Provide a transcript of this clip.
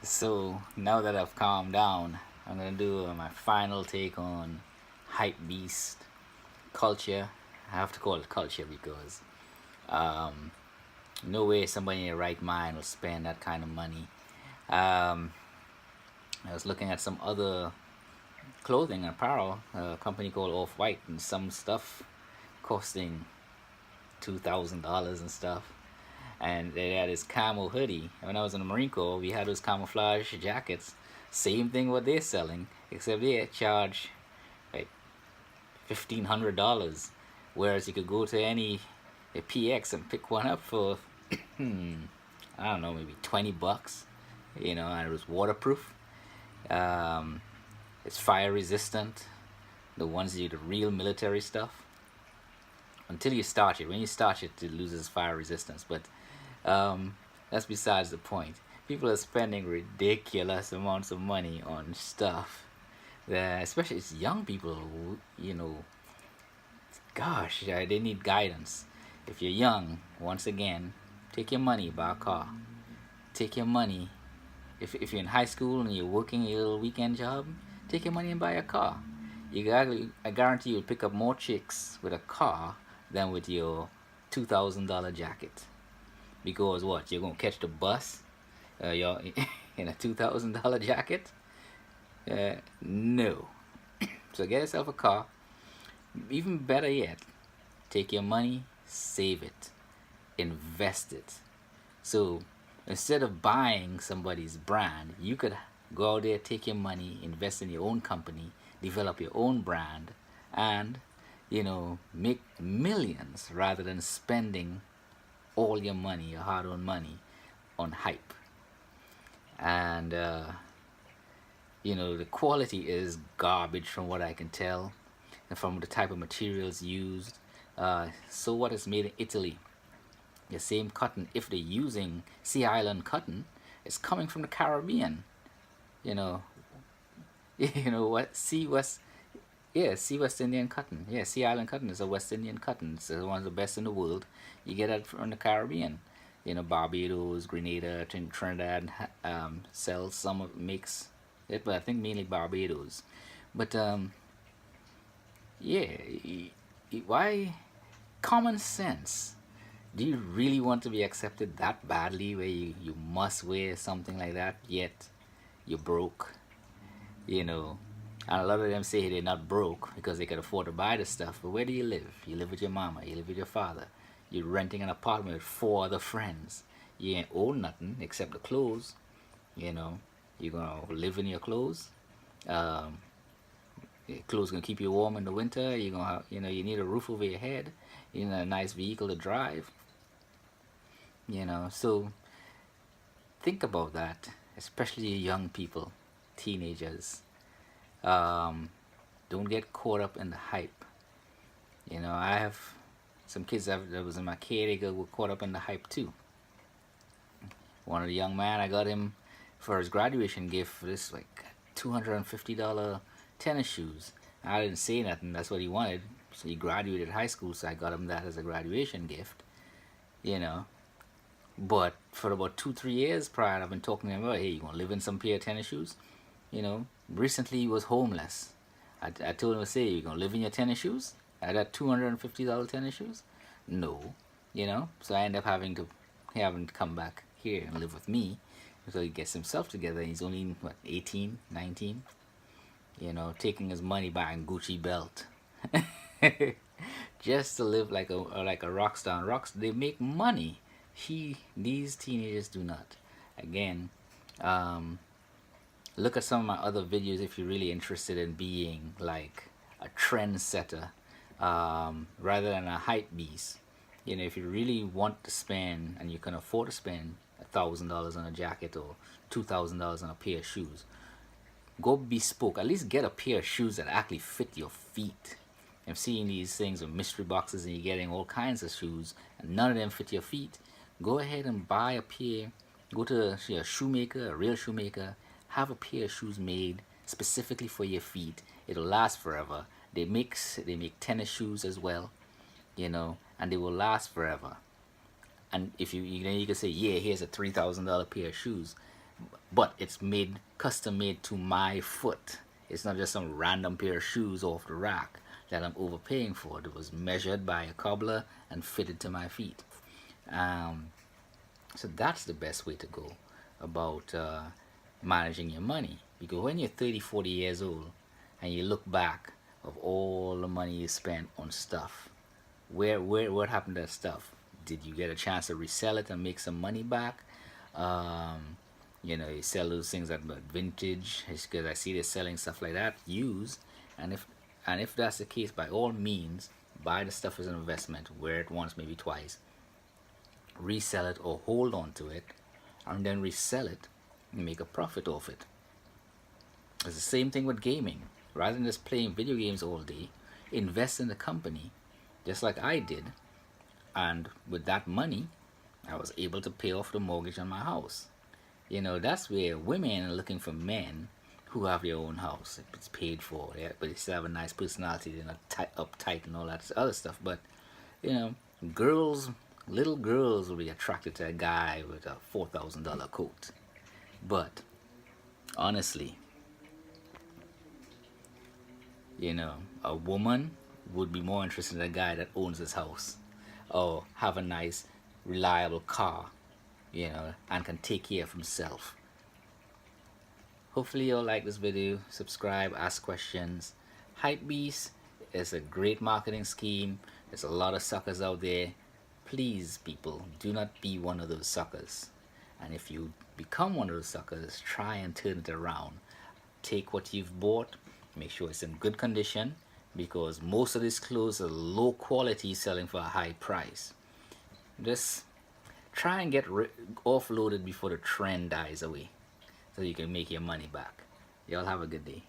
So now that I've calmed down, I'm gonna do my final take on hype beast culture. I have to call it culture because um, no way somebody in their right mind will spend that kind of money. Um, I was looking at some other clothing and apparel, a company called Off White, and some stuff costing $2,000 and stuff. And they had this camo hoodie. When I was in the Marine Corps, we had those camouflage jackets. Same thing what they're selling, except they charge like $1,500, whereas you could go to any a PX and pick one up for I don't know, maybe $20. And it was waterproof. Um, it's fire resistant. The ones that do the real military stuff. Until you starch it. When you starch it, it loses fire resistance. But um, that's besides the point. People are spending ridiculous amounts of money on stuff that, especially it's young people, gosh, they need guidance. If you're young, once again, take your money, buy a car. Take your money. If you're in high school and you're working your little weekend job, take your money and buy a car. I guarantee you'll pick up more chicks with a car than with your $2,000 jacket. Because what? You're gonna catch the bus? You're in a $2,000 jacket? No. So get yourself a car. Even better yet, take your money, save it, invest it. So instead of buying somebody's brand, you could go out there, take your money, invest in your own company, develop your own brand, and make millions rather than spending all your money, your hard-earned money, on hype. And the quality is garbage from what I can tell, and from the type of materials used. So what is made in Italy? The same cotton, if they're using Sea Island cotton, it's coming from the Caribbean. You know, what Sea West? Yeah, Sea West Indian cotton. Yeah, Sea Island cotton is a West Indian cotton. It's one of the best in the world. You get it from the Caribbean. Barbados, Grenada, Trinidad sells some of makes it, but I think mainly Barbados. But yeah, why common sense? Do you really want to be accepted that badly where you must wear something like that, yet you're broke? And a lot of them say they're not broke because they can afford to buy the stuff. But where do you live? You live with your mama, you live with your father, you're renting an apartment with four other friends. You ain't own nothing except the clothes. you know you're gonna live in your clothes. um, your clothes gonna keep you warm in the winter. You're gonna have, you need a roof over your head. You need a nice vehicle to drive. So think about that, especially young people, teenagers. um, don't get caught up in the hype. I have some kids that was in my care. They were caught up in the hype too. One of the young man, I got him for his graduation gift this like $250 tennis shoes. I didn't say nothing. That's what he wanted. So he graduated high school, so I got him that as a graduation gift. You know, but for about 2 3 years prior, I've been talking to him about, hey, you want to live in some pair of tennis shoes? Recently he was homeless. I told him to say, you gonna live in your tennis shoes? I got $250 tennis shoes? No. So I end up having to come back here and live with me until he gets himself together. He's only what, 18, 19? Taking his money, buying Gucci belt. Just to live like a rock star. Rocks, they make money. These teenagers do not. Again, um, look at some of my other videos if you're really interested in being like a trendsetter, rather than a hype beast. If you really want to spend and you can afford to spend $1,000 on a jacket or $2,000 on a pair of shoes, go bespoke. At least get a pair of shoes that actually fit your feet. I'm seeing these things with mystery boxes and you're getting all kinds of shoes and none of them fit your feet. Go ahead and buy a pair. Go to a shoemaker, a real shoemaker. Have a pair of shoes made specifically for your feet. It'll last forever. They make tennis shoes as well, and they will last forever. And if you can say, yeah, here's a $3,000 pair of shoes, but it's made custom made to my foot. It's not just some random pair of shoes off the rack that I'm overpaying for. It was measured by a cobbler and fitted to my feet. Um, so that's the best way to go about managing your money. Because when you're 30, 40 years old and you look back of all the money you spent on stuff, what happened to that stuff? Did you get a chance to resell it and make some money back? Um, you sell those things at vintage, because I see they're selling stuff like that used. And if that's the case, by all means, buy the stuff as an investment, wear it once, maybe twice, resell it or hold on to it, and then resell it and make a profit off it. It's the same thing with gaming. Rather than just playing video games all day, invest in the company, just like I did. And with that money, I was able to pay off the mortgage on my house. That's where women are looking for men who have their own house. It's paid for, yeah, but they still have a nice personality. They're not uptight and all that other stuff. But, you know, girls, little girls will be attracted to a guy with a $4,000 coat. But, honestly, a woman would be more interested in a guy that owns his house or have a nice, reliable car, and can take care of himself. Hopefully you'll like this video, subscribe, ask questions. Hypebeast is a great marketing scheme. There's a lot of suckers out there. Please, people, do not be one of those suckers. And if you become one of those suckers, try and turn it around. Take what you've bought, make sure it's in good condition, because most of these clothes are low quality, selling for a high price. Just try and get offloaded before the trend dies away, so you can make your money back. Y'all have a good day.